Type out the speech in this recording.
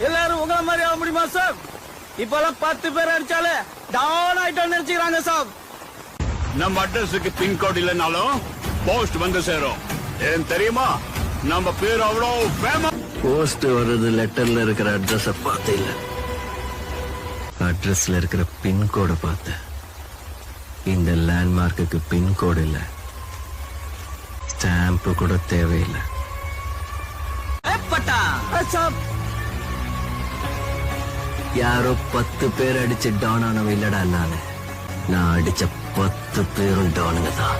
எல்லாரும் உங்களை மாதிரி ஆக முடியுமா சார்? இப்பெல்லாம் 10 பேர் அடிச்சாலே டவுன் ஆயிட்டோம்னு நினைச்சுக்கிறாங்க சார். நம்ம அட்ரஸுக்கு பின்கோட் இல்லைனாலும் போஸ்ட் வந்து சேரும். ஏன் தெரியுமா? நம்ம பேர் அவ்வளோ ஃபேமஸ். போஸ்ட் வர்றது லெட்டர்ல இருக்கிற அட்ரஸ பார்த்து இல்ல, அட்ரஸ்ல இருக்கிற பின்கோட பார்த்து. இந்த லேண்ட்மார்க்குக்கு பின்கோடு இல்ல, ஸ்டாம்ப் கூட தேவையில்லை. யாரோ 10 பேர் அடிச்சு டான் ஆனவ இல்லடா நான் அடிச்ச 10 பேரும் டானுங்க தான்.